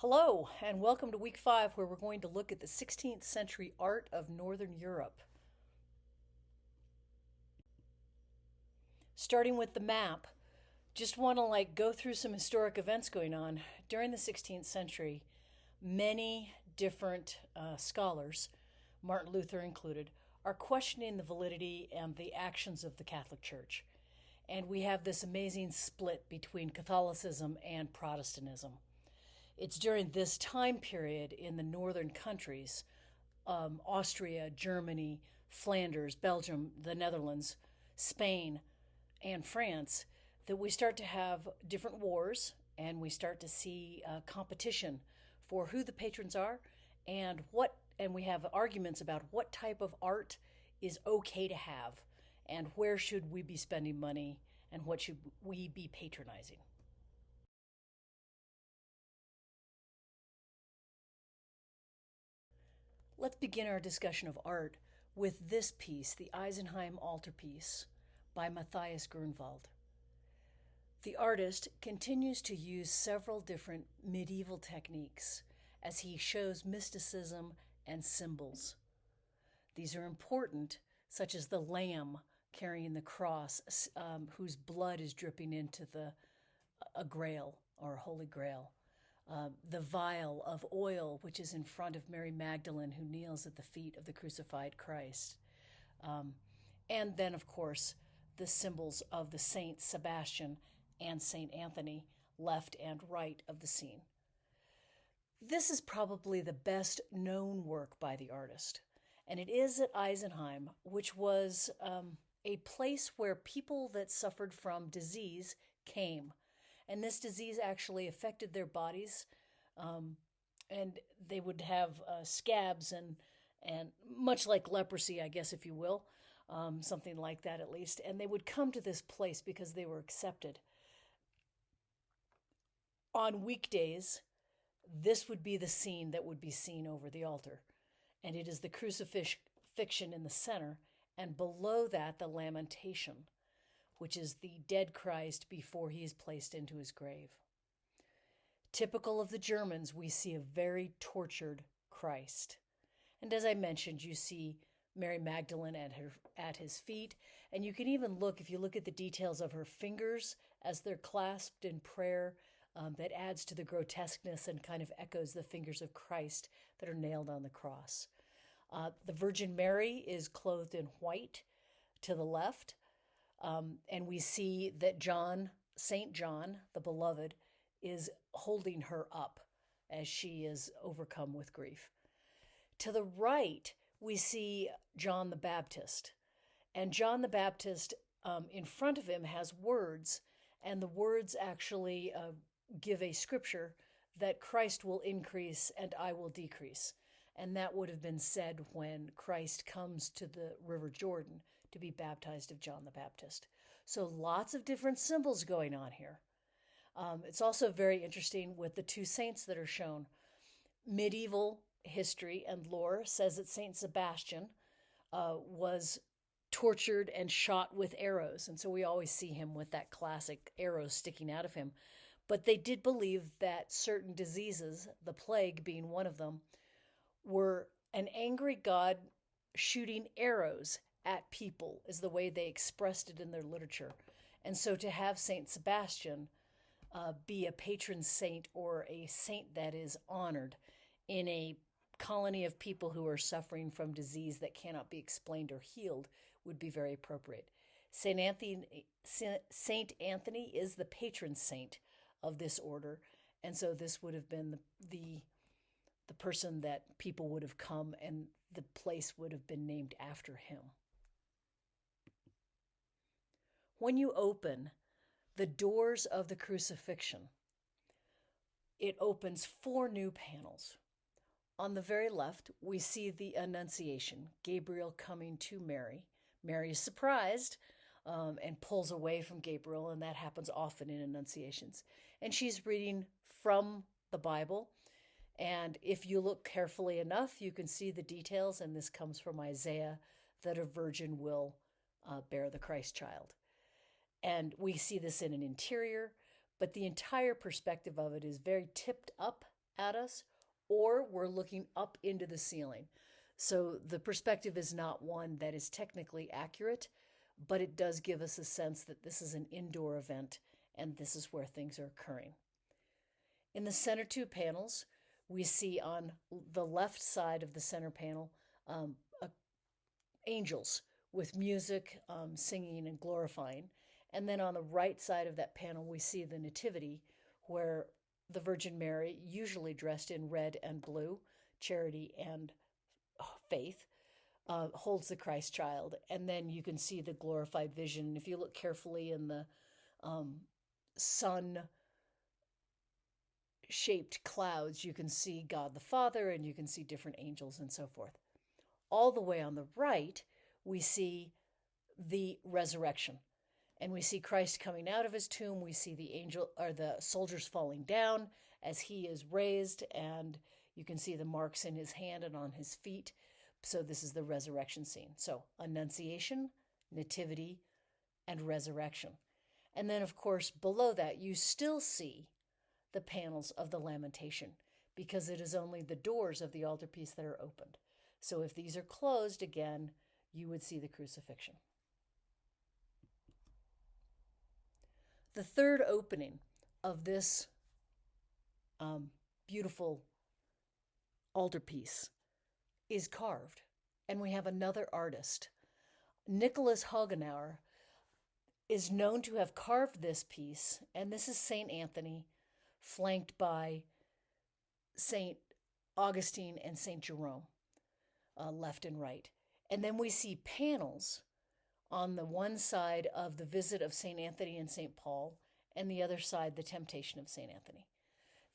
Hello, and welcome to week 5, where we're going to look at the 16th century art of Northern Europe. Starting with the map, just want to go through some historic events going on. During the 16th century, many different scholars, Martin Luther included, are questioning the validity and the actions of the Catholic Church. And we have this amazing split between Catholicism and Protestantism. It's during this time period in the northern countries, Austria, Germany, Flanders, Belgium, the Netherlands, Spain, and France, that we start to have different wars and we start to see competition for who the patrons are and we have arguments about what type of art is okay to have and where should we be spending money and what should we be patronizing. Let's begin our discussion of art with this piece, the Eisenheim altarpiece by Matthias Grunwald. The artist continues to use several different medieval techniques as he shows mysticism and symbols. These are important, such as the lamb carrying the cross, whose blood is dripping into a grail or a holy grail. The vial of oil, which is in front of Mary Magdalene, who kneels at the feet of the crucified Christ. And then, of course, the symbols of the Saint Sebastian and Saint Anthony, left and right of the scene. This is probably the best known work by the artist, and it is at Eisenheim, which was a place where people that suffered from disease came. And this disease actually affected their bodies, and they would have scabs and much like leprosy, I guess, if you will, something like that at least. And they would come to this place because they were accepted. On weekdays, this would be the scene that would be seen over the altar, and it is the crucifixion in the center, and below that the lamentation, which is the dead Christ before he is placed into his grave. Typical of the Germans, we see a very tortured Christ. And as I mentioned, you see Mary Magdalene at his feet, and you can even look, if you look at the details of her fingers as they're clasped in prayer, that adds to the grotesqueness and kind of echoes the fingers of Christ that are nailed on the cross. The Virgin Mary is clothed in white to the left, and we see that St. John, the beloved, is holding her up as she is overcome with grief. To the right, we see John the Baptist. And John the Baptist, in front of him, has words, and the words actually give a scripture that Christ will increase and I will decrease. And that would have been said when Christ comes to the River Jordan to be baptized of John the Baptist. So lots of different symbols going on here. It's also very interesting with the two saints that are shown. Medieval history and lore says that Saint Sebastian was tortured and shot with arrows. And so we always see him with that classic arrow sticking out of him. But they did believe that certain diseases, the plague being one of them, were an angry God shooting arrows at people, is the way they expressed it in their literature. And so to have Saint Sebastian be a patron saint or a saint that is honored in a colony of people who are suffering from disease that cannot be explained or healed would be very appropriate. Saint Anthony is the patron saint of this order, and so this would have been the person that people would have come, and the place would have been named after him. When you open the doors of the crucifixion, it opens 4 new panels. On the very left, we see the Annunciation, Gabriel coming to Mary. Mary is surprised and pulls away from Gabriel, and that happens often in Annunciations. And she's reading from the Bible. And if you look carefully enough, you can see the details, and this comes from Isaiah, that a virgin will bear the Christ child. And we see this in an interior, but the entire perspective of it is very tipped up at us, or we're looking up into the ceiling. So the perspective is not one that is technically accurate, but it does give us a sense that this is an indoor event and this is where things are occurring. In the center two panels, we see on the left side of the center panel um, angels with music, singing, and glorifying. And then on the right side of that panel, we see the Nativity, where the Virgin Mary, usually dressed in red and blue, charity and faith, holds the Christ child. And then you can see the glorified vision. If you look carefully in the sun shaped clouds, you can see God the Father and you can see different angels and so forth. All the way on the right, we see the resurrection. And we see Christ coming out of his tomb. We see the angel or the soldiers falling down as he is raised, and you can see the marks in his hand and on his feet. So this is the resurrection scene. So Annunciation, Nativity, and resurrection. And then, of course, below that, you still see the panels of the Lamentation, because it is only the doors of the altarpiece that are opened. So if these are closed again, you would see the crucifixion. The third opening of this beautiful altarpiece is carved, and we have another artist. Nicholas Hagenauer is known to have carved this piece, and this is St. Anthony, flanked by St. Augustine and St. Jerome, left and right. And then we see panels on the one side of the visit of St. Anthony and St. Paul, and the other side, the temptation of St. Anthony.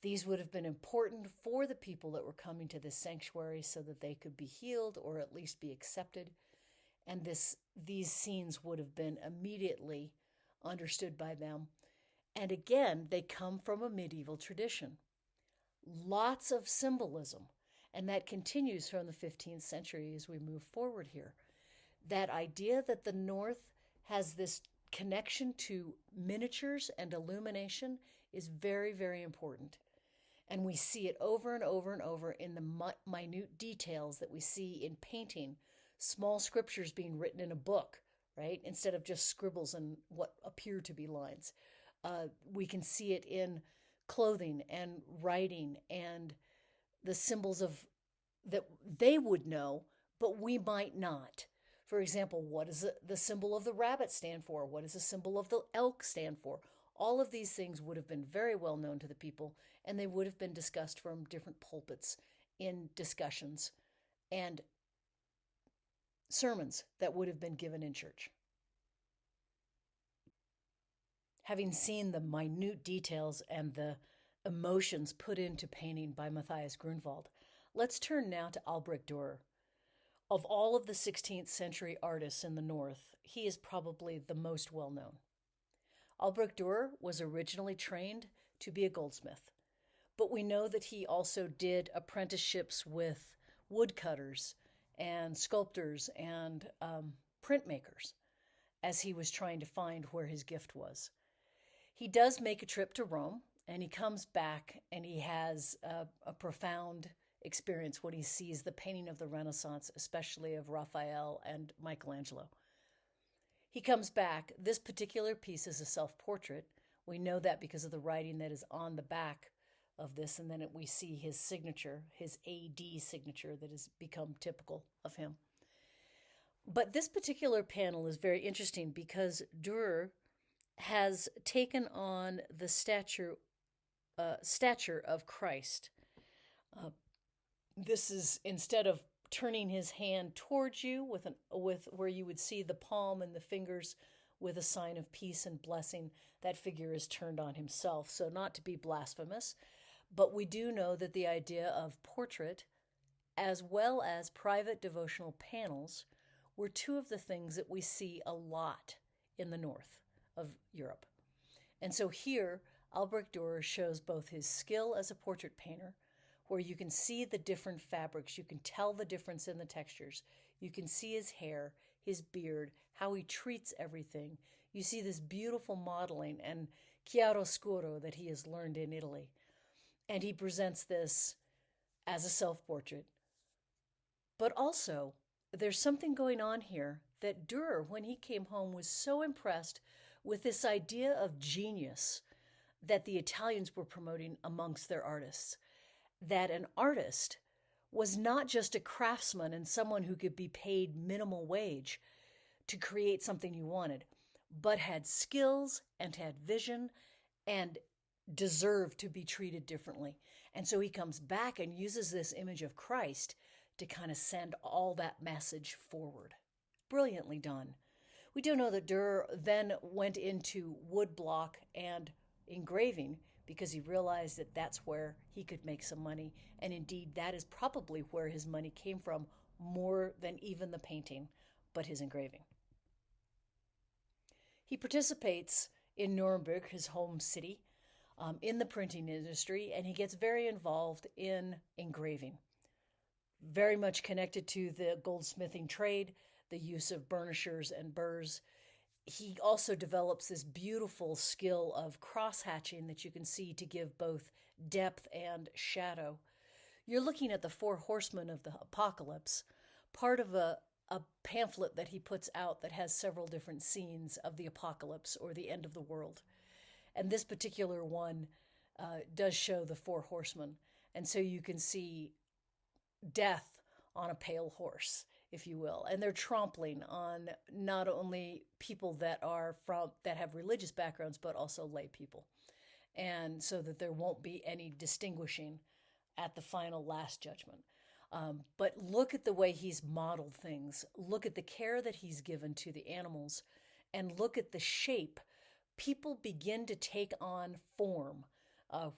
These would have been important for the people that were coming to this sanctuary so that they could be healed or at least be accepted. And these scenes would have been immediately understood by them. And again, they come from a medieval tradition. Lots of symbolism. And that continues from the 15th century as we move forward here. That idea that the North has this connection to miniatures and illumination is very, very important. And we see it over and over and over in the minute details that we see in painting, small scriptures being written in a book, right? Instead of just scribbles and what appear to be lines. We can see it in clothing and writing and the symbols of that they would know, but we might not. For example, what does the symbol of the rabbit stand for? What does the symbol of the elk stand for? All of these things would have been very well known to the people, and they would have been discussed from different pulpits in discussions and sermons that would have been given in church. Having seen the minute details and the emotions put into painting by Matthias Grunwald, let's turn now to Albrecht Dürer. Of all of the 16th century artists in the North, he is probably the most well known. Albrecht Dürer was originally trained to be a goldsmith, but we know that he also did apprenticeships with woodcutters and sculptors and printmakers as he was trying to find where his gift was. He does make a trip to Rome, and he comes back and he has a profound experience when he sees the painting of the Renaissance, especially of Raphael and Michelangelo. He comes back. This particular piece is a self-portrait. We know that because of the writing that is on the back of this, and then we see his signature, his AD signature that has become typical of him. But this particular panel is very interesting because Dürer has taken on the stature of Christ. This is, instead of turning his hand towards you with where you would see the palm and the fingers with a sign of peace and blessing, that figure is turned on himself. So not to be blasphemous, but we do know that the idea of portrait as well as private devotional panels were two of the things that we see a lot in the north of Europe. And so here, Albrecht Dürer shows both his skill as a portrait painter, where you can see the different fabrics, you can tell the difference in the textures, you can see his hair, his beard, how he treats everything. You see this beautiful modeling and chiaroscuro that he has learned in Italy. And he presents this as a self portrait. But also, there's something going on here that Dürer, when he came home, was so impressed with this idea of genius that the Italians were promoting amongst their artists. That an artist was not just a craftsman and someone who could be paid minimal wage to create something you wanted, but had skills and had vision and deserved to be treated differently. And so he comes back and uses this image of Christ to kind of send all that message forward. Brilliantly done. We do know that Dürer then went into woodblock and engraving because he realized that that's where he could make some money. And indeed, that is probably where his money came from more than even the painting, but his engraving. He participates in Nuremberg, his home city, in the printing industry, and he gets very involved in engraving. Very much connected to the goldsmithing trade, the use of burnishers and burrs. He also develops this beautiful skill of cross-hatching that you can see to give both depth and shadow. You're looking at the Four Horsemen of the Apocalypse, part of a pamphlet that he puts out that has several different scenes of the apocalypse or the end of the world. And this particular one does show the Four Horsemen. And so you can see death on a pale horse, if you will. And they're trampling on not only people that have religious backgrounds, but also lay people. And so that there won't be any distinguishing at the final last judgment. But look at the way he's modeled things. Look at the care that he's given to the animals, and look at the shape. People begin to take on form,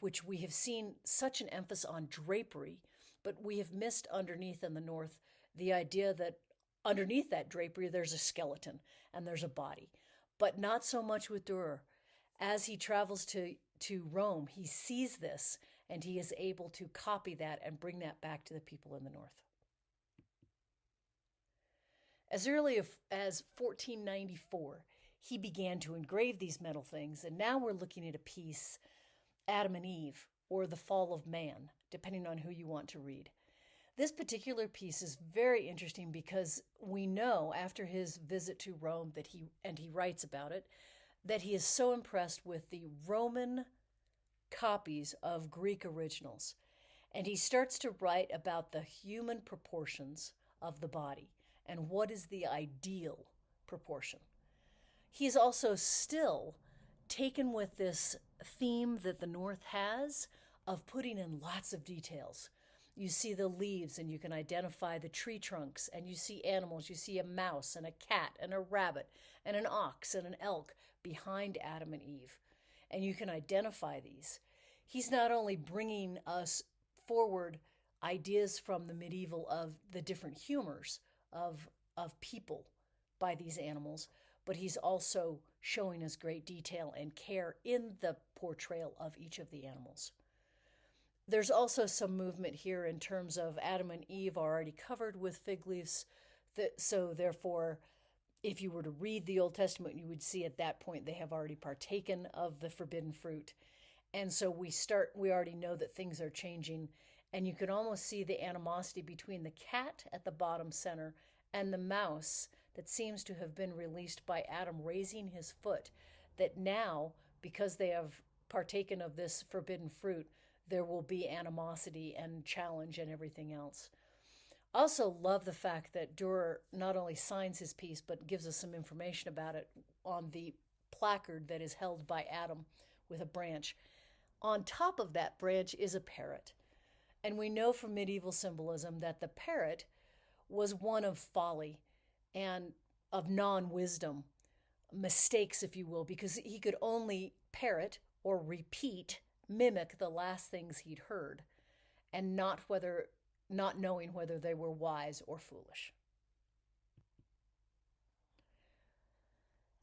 which we have seen such an emphasis on drapery, but we have missed underneath in the North the idea that underneath that drapery there's a skeleton and there's a body. But not so much with Dürer. As he travels to Rome, he sees this, and he is able to copy that and bring that back to the people in the North. As early as 1494, he began to engrave these metal things, and now we're looking at a piece, Adam and Eve, or the Fall of Man, depending on who you want to read. This particular piece is very interesting because we know after his visit to Rome that he writes about it, that he is so impressed with the Roman copies of Greek originals. And he starts to write about the human proportions of the body and what is the ideal proportion. He's also still taken with this theme that the North has of putting in lots of details. You see the leaves and you can identify the tree trunks, and you see animals. You see a mouse and a cat and a rabbit and an ox and an elk behind Adam and Eve. And you can identify these. He's not only bringing us forward ideas from the medieval of the different humors of people by these animals, but he's also showing us great detail and care in the portrayal of each of the animals. There's also some movement here in terms of Adam and Eve are already covered with fig leaves. So therefore, if you were to read the Old Testament, you would see at that point they have already partaken of the forbidden fruit. And so we already know that things are changing. And you can almost see the animosity between the cat at the bottom center and the mouse that seems to have been released by Adam raising his foot. That now, because they have partaken of this forbidden fruit, there will be animosity and challenge and everything else. Also love the fact that Dürer not only signs his piece, but gives us some information about it on the placard that is held by Adam with a branch. On top of that branch is a parrot. And we know from medieval symbolism that the parrot was one of folly and of non-wisdom, mistakes, if you will, because he could only parrot or repeat, mimic the last things he'd heard, and not knowing whether they were wise or foolish.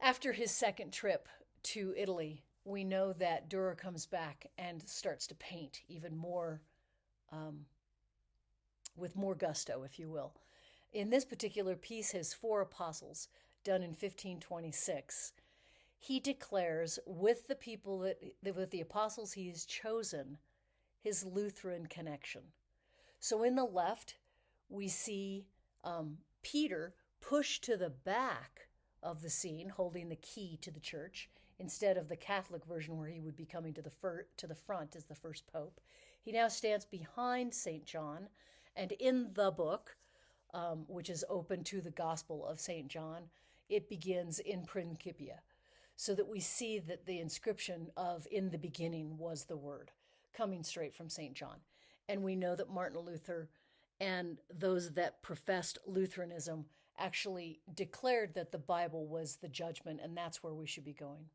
After his second trip to Italy, we know that Dürer comes back and starts to paint even more, with more gusto, if you will. In this particular piece, his Four Apostles, done in 1526, he declares with the people with the apostles he has chosen, his Lutheran connection. So in the left, we see Peter pushed to the back of the scene, holding the key to the church, instead of the Catholic version where he would be coming to the front as the first pope. He now stands behind St. John, and in the book, which is open to the Gospel of St. John, it begins in Principia, so that we see that the inscription of "in the beginning was the Word," coming straight from St. John. And we know that Martin Luther and those that professed Lutheranism actually declared that the Bible was the judgment, and that's where we should be going.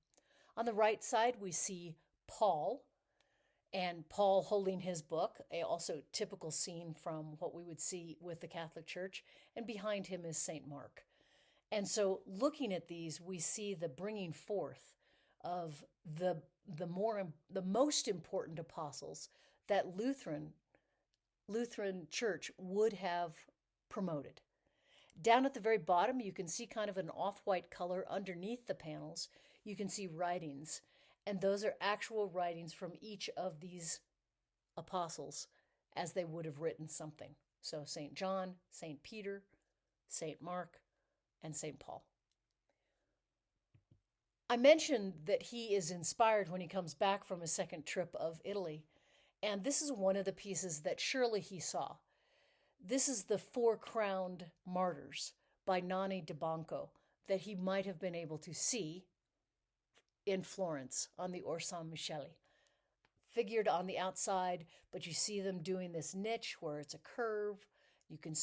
On the right side, we see Paul, and Paul holding his book, also typical scene from what we would see with the Catholic Church, and behind him is St. Mark. And so looking at these, we see the bringing forth of the most important apostles that Lutheran Church would have promoted. Down at the very bottom, you can see kind of an off-white color underneath the panels. You can see writings, and those are actual writings from each of these apostles as they would have written something. So St. John, St. Peter, St. Mark, and St. Paul. I mentioned that he is inspired when he comes back from his second trip of Italy, and this is one of the pieces that surely he saw. This is the Four Crowned Martyrs by Nani de Banco that he might have been able to see in Florence on the Or San Michele. Figured on the outside, but you see them doing this niche where it's a curve. You can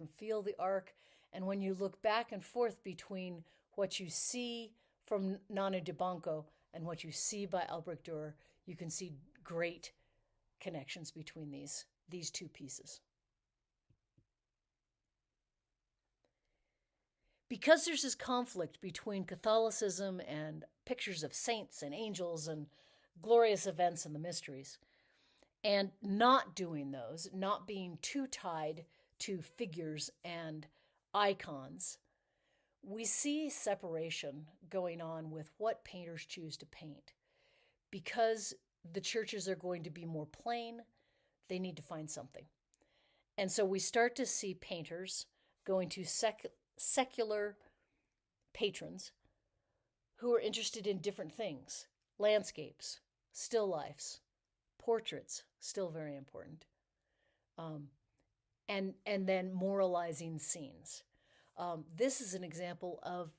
feel the arc, and when you look back and forth between what you see from Nani de Banco and what you see by Albrecht Dürer, you can see great connections between these two pieces. Because there's this conflict between Catholicism and pictures of saints and angels and glorious events and the mysteries, and not doing those, not being too tied to figures and icons, we see separation going on with what painters choose to paint. Because the churches are going to be more plain, they need to find something. And so we start to see painters going to secular patrons who are interested in different things: landscapes, still lifes, portraits, still very important, and then moralizing scenes. This is an example of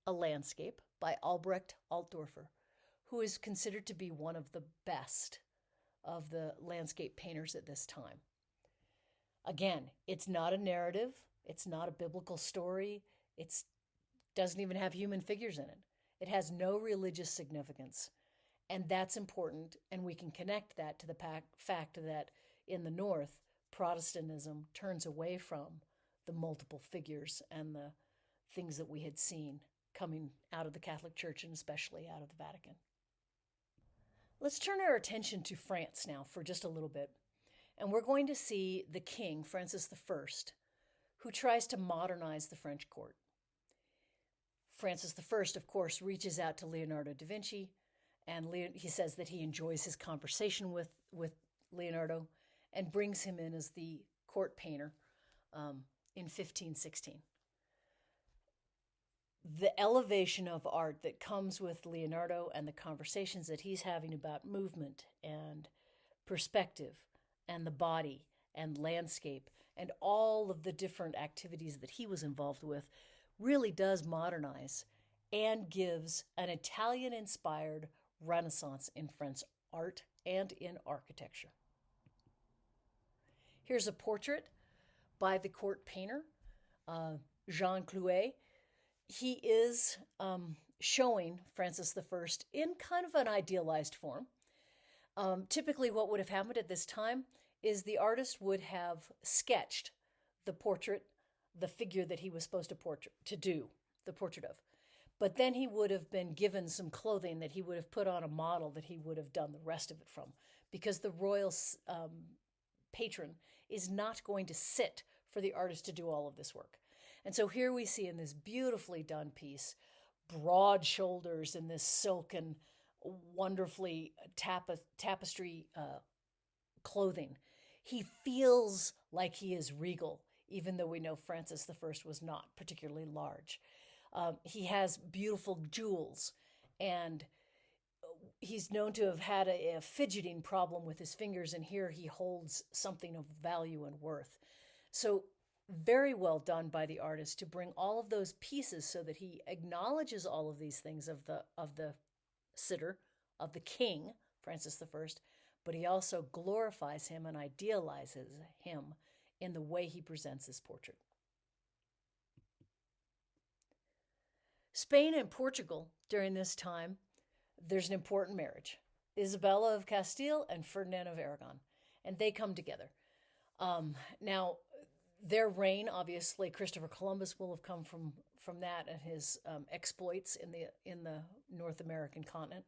a landscape by Albrecht Altdorfer, who is considered to be one of the best of the landscape painters at this time. Again, it's not a narrative. It's not a biblical story. It doesn't even have human figures in it. It has no religious significance. And that's important, and we can connect that to the fact that in the North, Protestantism turns away from the multiple figures and the things that we had seen coming out of the Catholic Church and especially out of the Vatican. Let's turn our attention to France now for just a little bit. And we're going to see the king, Francis I, who tries to modernize the French court. Francis I, of course, reaches out to Leonardo da Vinci, and he says that he enjoys his conversation with Leonardo and brings him in as the court painter in 1516. The elevation of art that comes with Leonardo and the conversations that he's having about movement and perspective and the body and landscape and all of the different activities that he was involved with really does modernize and gives an Italian-inspired Renaissance in French art and in architecture. Here's a portrait by the court painter, Jean Clouet. He is showing Francis I in kind of an idealized form. Typically what would have happened at this time is the artist would have sketched the portrait, the figure that he was supposed to do the portrait of. But then he would have been given some clothing that he would have put on a model that he would have done the rest of it from, because the royal patron is not going to sit for the artist to do all of this work. And so here we see in this beautifully done piece, broad shoulders in this silk and wonderfully tapestry clothing. He feels like he is regal, even though we know Francis I was not particularly large. He has beautiful jewels, and he's known to have had a fidgeting problem with his fingers, and here he holds something of value and worth. So, very well done by the artist to bring all of those pieces so that he acknowledges all of these things of the sitter, of the king, Francis I, but he also glorifies him and idealizes him in the way he presents his portrait. Spain and Portugal during this time, there's an important marriage. Isabella of Castile and Ferdinand of Aragon, and they come together. Now, their reign, obviously, Christopher Columbus will have come from that and his exploits in the North American continent.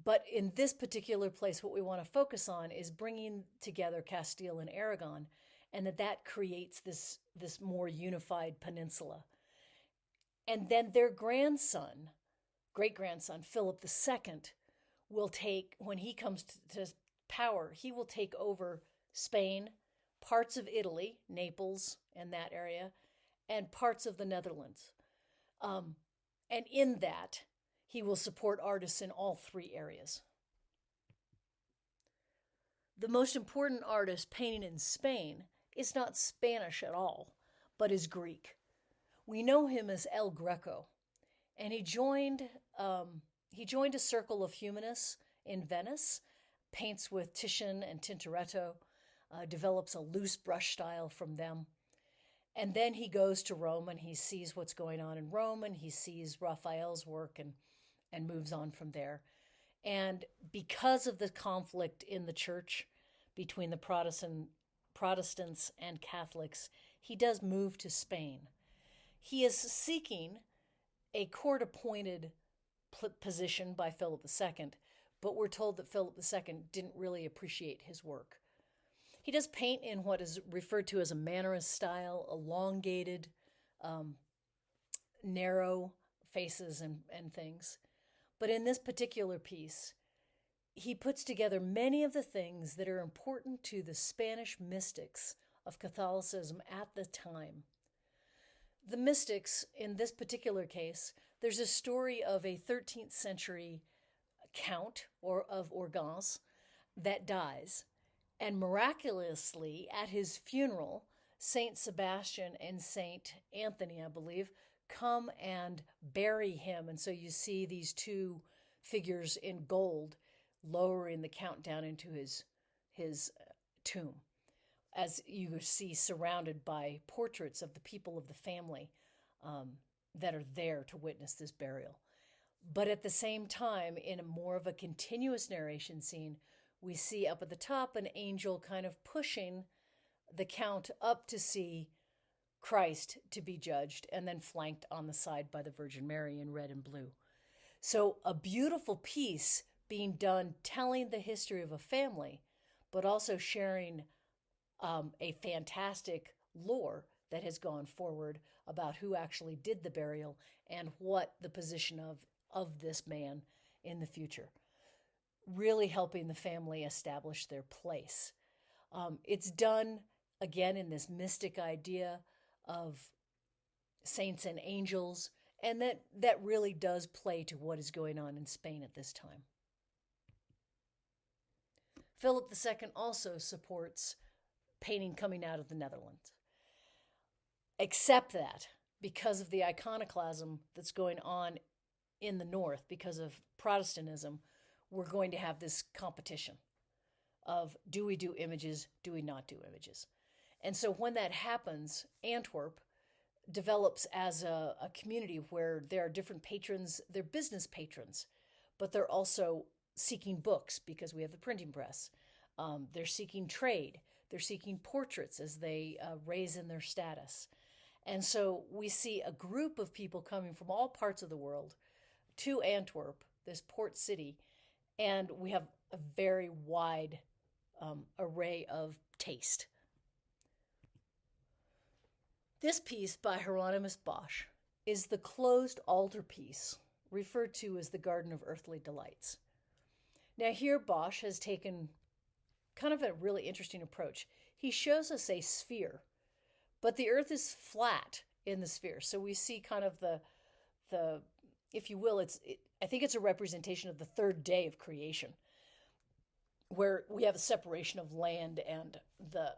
But in this particular place, what we want to focus on is bringing together Castile and Aragon, and that creates this more unified peninsula. And then their grandson, great-grandson, Philip II, will take, when he comes to power, he will take over Spain, parts of Italy, Naples and that area, and parts of the Netherlands. And in that, he will support artists in all three areas. The most important artist painting in Spain is not Spanish at all, but is Greek. We know him as El Greco, and he joined a circle of humanists in Venice, paints with Titian and Tintoretto, develops a loose brush style from them. And then he goes to Rome and he sees what's going on in Rome, and he sees Raphael's work and moves on from there. And because of the conflict in the church between the Protestants and Catholics, he does move to Spain. He is seeking a court-appointed position by Philip II, but we're told that Philip II didn't really appreciate his work. He does paint in what is referred to as a Mannerist style, elongated, narrow faces and things. But in this particular piece, he puts together many of the things that are important to the Spanish mystics of Catholicism at the time. The mystics, in this particular case, there's a story of a 13th century count of Organs that dies. And miraculously, at his funeral, Saint Sebastian and Saint Anthony, I believe, come and bury him. And so you see these two figures in gold lowering the count down into his tomb, as you see surrounded by portraits of the people of the family that are there to witness this burial. But at the same time, in a more of a continuous narration scene, we see up at the top an angel kind of pushing the count up to see Christ to be judged, and then flanked on the side by the Virgin Mary in red and blue. So a beautiful piece being done telling the history of a family, but also sharing a fantastic lore that has gone forward about who actually did the burial and what the position of this man in the future. Really helping the family establish their place. It's done, again, in this mystic idea of saints and angels, and that really does play to what is going on in Spain at this time. Philip II also supports painting coming out of the Netherlands. Except that, because of the iconoclasm that's going on in the north, because of Protestantism, we're going to have this competition of, do we do images, do we not do images? And so when that happens, Antwerp develops as a community where there are different patrons, they're business patrons, but they're also seeking books because we have the printing press. They're seeking trade. They're seeking portraits as they raise in their status. And so we see a group of people coming from all parts of the world to Antwerp, this port city, and we have a very wide array of taste. This piece by Hieronymus Bosch is the closed altarpiece, referred to as the Garden of Earthly Delights. Now here Bosch has taken kind of a really interesting approach. He shows us a sphere, but the Earth is flat in the sphere. So we see kind of the if you will, I think it's a representation of the third day of creation, where we have a separation of land and the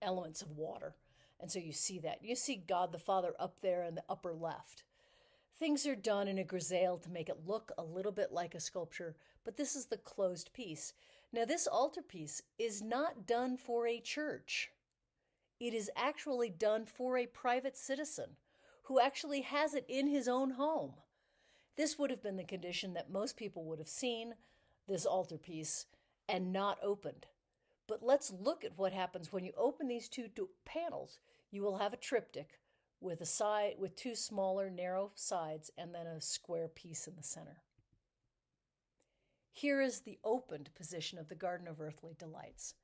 elements of water. And so you see that. You see God the Father up there in the upper left. Things are done in a grisaille to make it look a little bit like a sculpture, but this is the closed piece. Now, this altarpiece is not done for a church. It is actually done for a private citizen who actually has it in his own home. This would have been the condition that most people would have seen this altarpiece and not opened. But let's look at what happens when you open these two panels. You will have a triptych with two smaller, narrow sides, and then a square piece in the center. Here is the opened position of the Garden of Earthly Delights.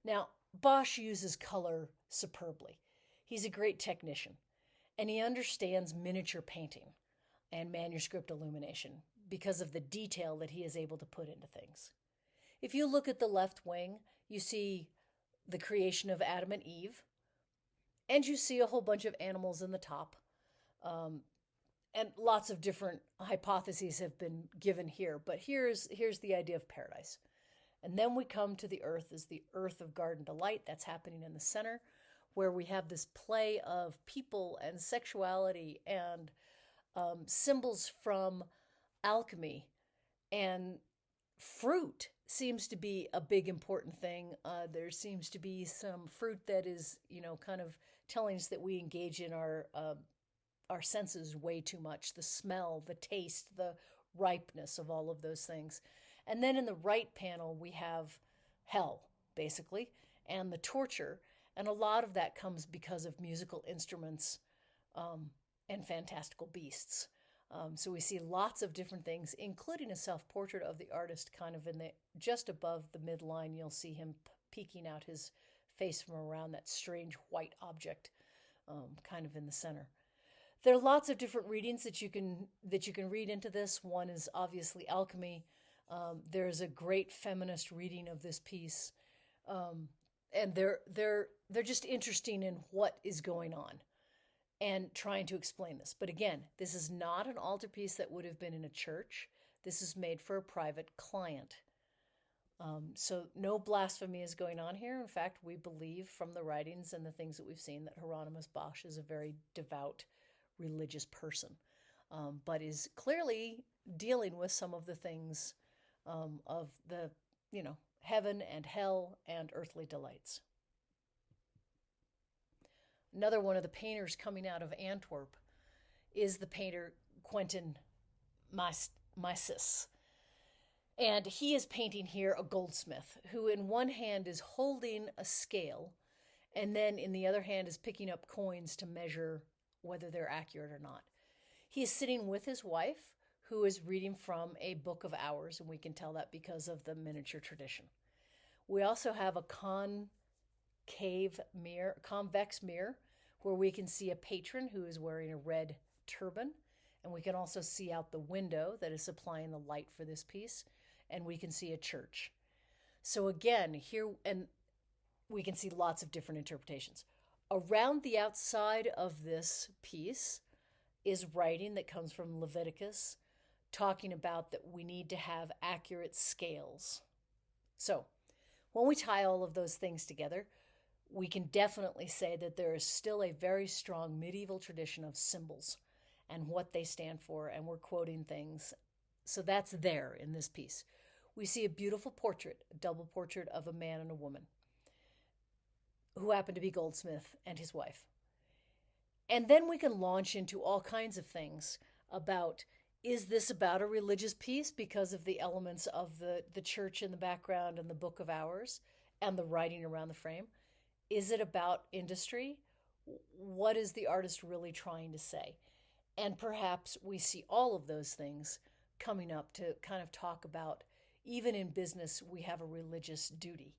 Now, Bosch uses color superbly. He's a great technician, and he understands miniature painting and manuscript illumination because of the detail that he is able to put into things. If you look at the left wing, you see the creation of Adam and Eve, and you see a whole bunch of animals in the top. And lots of different hypotheses have been given here, but here's the idea of paradise. And then we come to the earth as the earth of garden delight. That's happening in the center, where we have this play of people and sexuality and symbols from alchemy. And fruit seems to be a big important thing. There seems to be some fruit that is, kind of telling us that we engage in our senses way too much. The smell, the taste, the ripeness of all of those things. And then in the right panel, we have hell, basically, and the torture. And a lot of that comes because of musical instruments and fantastical beasts. So we see lots of different things, including a self-portrait of the artist kind of just above the midline. You'll see him peeking out his face from around that strange white object kind of in the center. There are lots of different readings that you can read into this. One is obviously alchemy. There's a great feminist reading of this piece, and they're just interesting in what is going on and trying to explain this. But again, this is not an altarpiece that would have been in a church. This is made for a private client. So no blasphemy is going on here. In fact, we believe from the writings and the things that we've seen that Hieronymus Bosch is a very devout religious person, but is clearly dealing with some of the things of the, heaven and hell and earthly delights. Another one of the painters coming out of Antwerp is the painter Quentin Mysis. And he is painting here a goldsmith who in one hand is holding a scale and then in the other hand is picking up coins to measure whether they're accurate or not. He is sitting with his wife, who is reading from a book of hours, and we can tell that because of the miniature tradition. We also have a convex mirror, where we can see a patron who is wearing a red turban, and we can also see out the window that is supplying the light for this piece, and we can see a church. So again, here, and we can see lots of different interpretations. Around the outside of this piece is writing that comes from Leviticus, talking about that we need to have accurate scales. So when we tie all of those things together, we can definitely say that there is still a very strong medieval tradition of symbols and what they stand for, and we're quoting things. So that's there in this piece. We see a beautiful portrait, a double portrait of a man and a woman who happen to be Goldsmith and his wife. And then we can launch into all kinds of things about, is this about a religious piece because of the elements of the church in the background and the book of hours and the writing around the frame? Is it about industry? What is the artist really trying to say? And perhaps we see all of those things coming up to kind of talk about, even in business, we have a religious duty.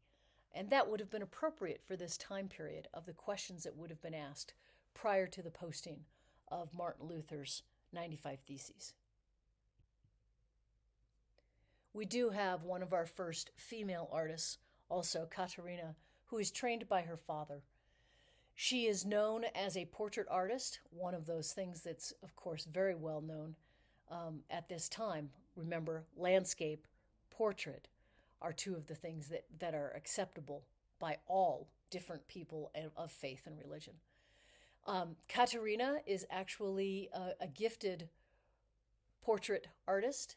And that would have been appropriate for this time period of the questions that would have been asked prior to the posting of Martin Luther's 95 Theses. We do have one of our first female artists, also Katerina, who is trained by her father. She is known as a portrait artist, one of those things that's, of course, very well known at this time. Remember, landscape, portrait are two of the things that are acceptable by all different people of faith and religion. Katerina is actually a gifted portrait artist.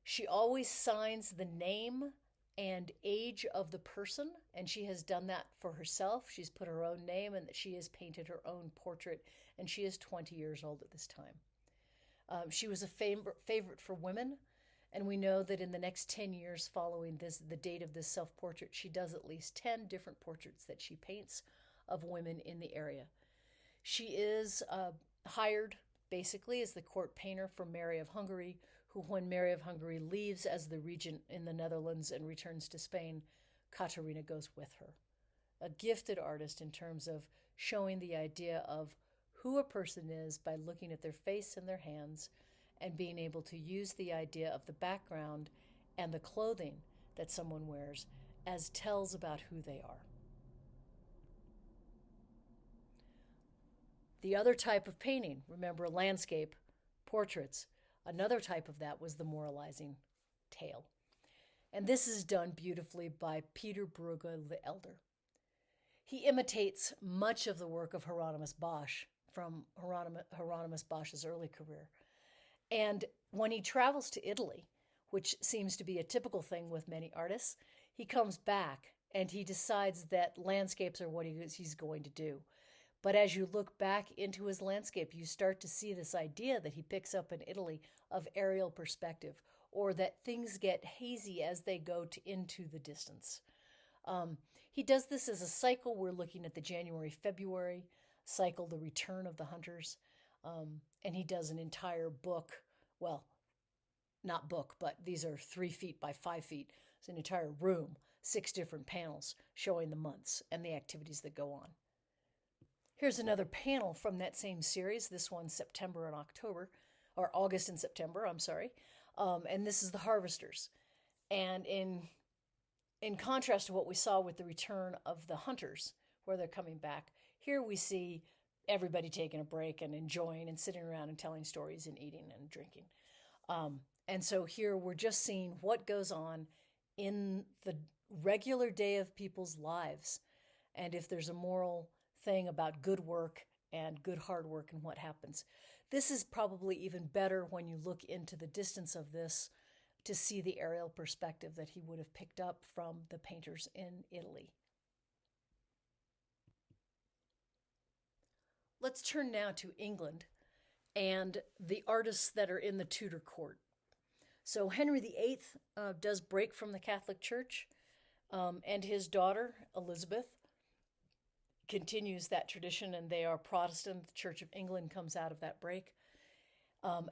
She always signs the name and age of the person, and she has done that for herself. She's put her own name and she has painted her own portrait, and she is 20 years old at this time. She was a favorite for women, and we know that in the next 10 years following the date of this self-portrait, she does at least 10 different portraits that she paints of women in the area. She is hired basically as the court painter for Mary of Hungary, who, when Mary of Hungary leaves as the regent in the Netherlands and returns to Spain, Katerina goes with her. A gifted artist in terms of showing the idea of who a person is by looking at their face and their hands, and being able to use the idea of the background and the clothing that someone wears as tells about who they are. The other type of painting, remember, landscape, portraits, another type of that was the moralizing tale. And this is done beautifully by Peter Bruegel the Elder. He imitates much of the work of Hieronymus Bosch from Hieronymus Bosch's early career. And when he travels to Italy, which seems to be a typical thing with many artists, he comes back and he decides that landscapes are what he's going to do. But as you look back into his landscape, you start to see this idea that he picks up in Italy of aerial perspective, or that things get hazy as they go into the distance. He does this as a cycle. We're looking at the January-February cycle, the return of the hunters. And he does an entire book, well, not book, but these are 3 feet by 5 feet. It's an entire room, 6 different panels showing the months and the activities that go on. Here's another panel from that same series. This one's September and October, or August and September, I'm sorry. And this is the harvesters. And in contrast to what we saw with the return of the hunters, where they're coming back, here we see everybody taking a break and enjoying and sitting around and telling stories and eating and drinking. And so here we're just seeing what goes on in the regular day of people's lives, and if there's a moral thing about good work and good hard work and what happens. This is probably even better when you look into the distance of this to see the aerial perspective that he would have picked up from the painters in Italy. Let's turn now to England and the artists that are in the Tudor court. So Henry VIII does break from the Catholic Church, and his daughter, Elizabeth, continues that tradition, and they are Protestant. The Church of England comes out of that break.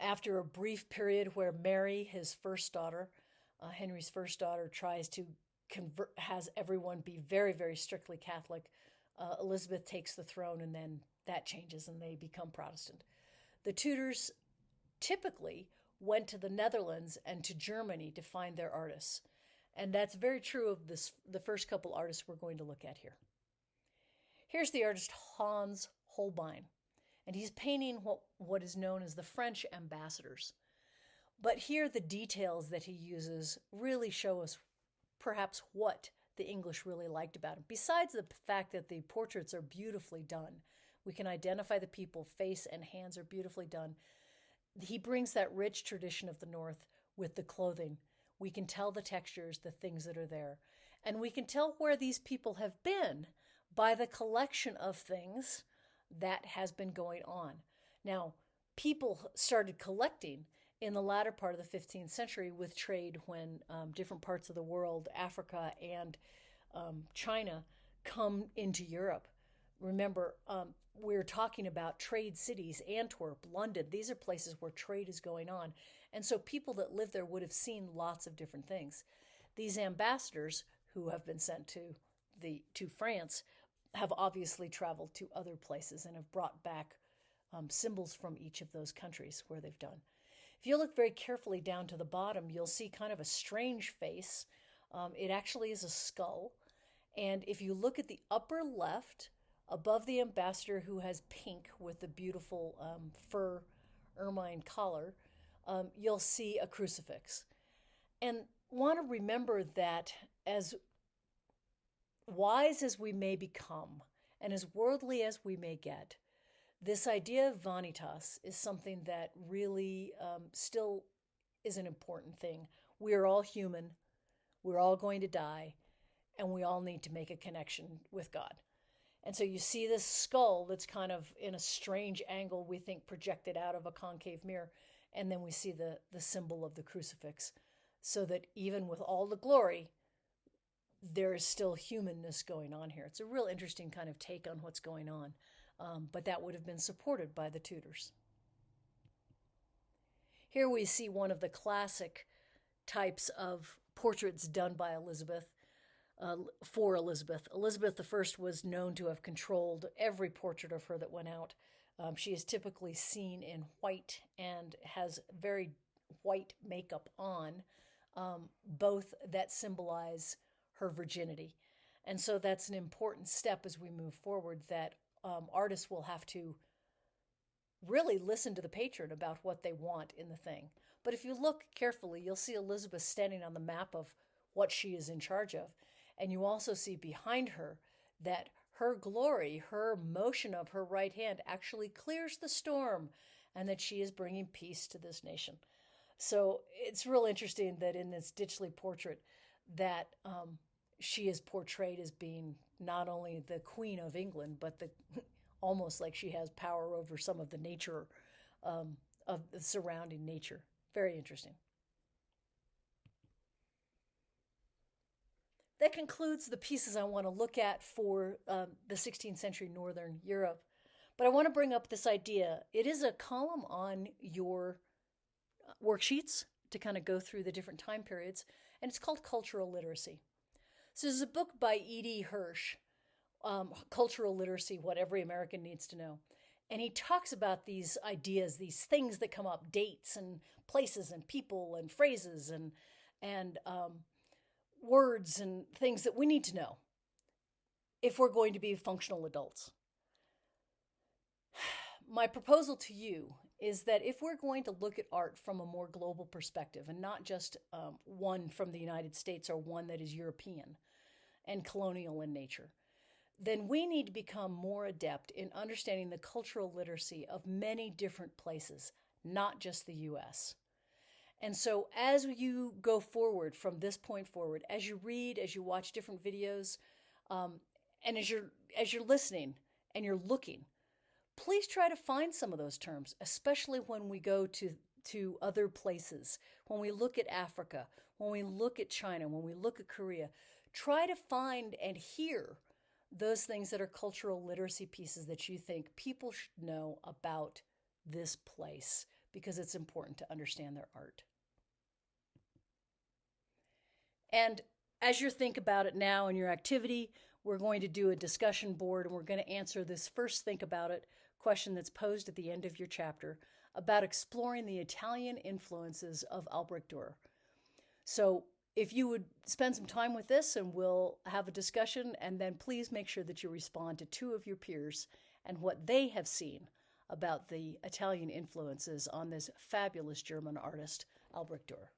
After a brief period where Mary, his first daughter, Henry's first daughter, tries to has everyone be very, very strictly Catholic, Elizabeth takes the throne, and then that changes and they become Protestant. The Tudors typically went to the Netherlands and to Germany to find their artists. And that's very true of the first couple artists we're going to look at here. Here's the artist Hans Holbein, and he's painting what is known as the French ambassadors. But here the details that he uses really show us perhaps what the English really liked about him. Besides the fact that the portraits are beautifully done, we can identify the people, face and hands are beautifully done. He brings that rich tradition of the North with the clothing. We can tell the textures, the things that are there. And we can tell where these people have been by the collection of things that has been going on. Now, people started collecting in the latter part of the 15th century with trade when different parts of the world, Africa and China, come into Europe. Remember, we're talking about trade cities, Antwerp, London. These are places where trade is going on. And so people that live there would have seen lots of different things. These ambassadors who have been sent to France have obviously traveled to other places and have brought back symbols from each of those countries where they've done. If you look very carefully down to the bottom, you'll see kind of a strange face. It actually is a skull. And if you look at the upper left, above the ambassador who has pink with the beautiful fur ermine collar, you'll see a crucifix. And want to remember that as wise as we may become and as worldly as we may get, this idea of vanitas is something that really still is an important thing. We are all human, we're all going to die, and we all need to make a connection with God. And so you see this skull that's kind of in a strange angle, we think projected out of a concave mirror, and then we see the symbol of the crucifix, so that even with all the glory, there is still humanness going on here. It's a real interesting kind of take on what's going on, but that would have been supported by the Tudors. Here we see one of the classic types of portraits done by Elizabeth, for Elizabeth. Elizabeth I was known to have controlled every portrait of her that went out. She is typically seen in white and has very white makeup on, both that symbolize her virginity. And so that's an important step as we move forward, that artists will have to really listen to the patron about what they want in the thing. But if you look carefully, you'll see Elizabeth standing on the map of what she is in charge of. And you also see behind her that her glory, her motion of her right hand actually clears the storm, and that she is bringing peace to this nation. So it's real interesting that in this Ditchley portrait that she is portrayed as being not only the Queen of England, but almost like she has power over some of the nature of the surrounding nature. Very interesting. That concludes the pieces I want to look at for the 16th century Northern Europe. But I want to bring up this idea. It is a column on your worksheets to kind of go through the different time periods, and it's called Cultural Literacy. So there's a book by E.D. Hirsch, Cultural Literacy, What Every American Needs to Know. And he talks about these ideas, these things that come up, dates and places and people and phrases and words and things that we need to know if we're going to be functional adults. My proposal to you is that if we're going to look at art from a more global perspective and not just one from the United States or one that is European and colonial in nature, then we need to become more adept in understanding the cultural literacy of many different places, not just the U.S. And so as you go forward from this point forward, as you read, as you watch different videos, and as you're listening and you're looking, please try to find some of those terms, especially when we go to other places, when we look at Africa, when we look at China, when we look at Korea. Try to find and hear those things that are cultural literacy pieces that you think people should know about this place, because it's important to understand their art. And as you think about it now in your activity, we're going to do a discussion board, and we're going to answer this first think about it question that's posed at the end of your chapter about exploring the Italian influences of Albrecht Dürer. So if you would spend some time with this, and we'll have a discussion, and then please make sure that you respond to 2 of your peers and what they have seen about the Italian influences on this fabulous German artist, Albrecht Dürer.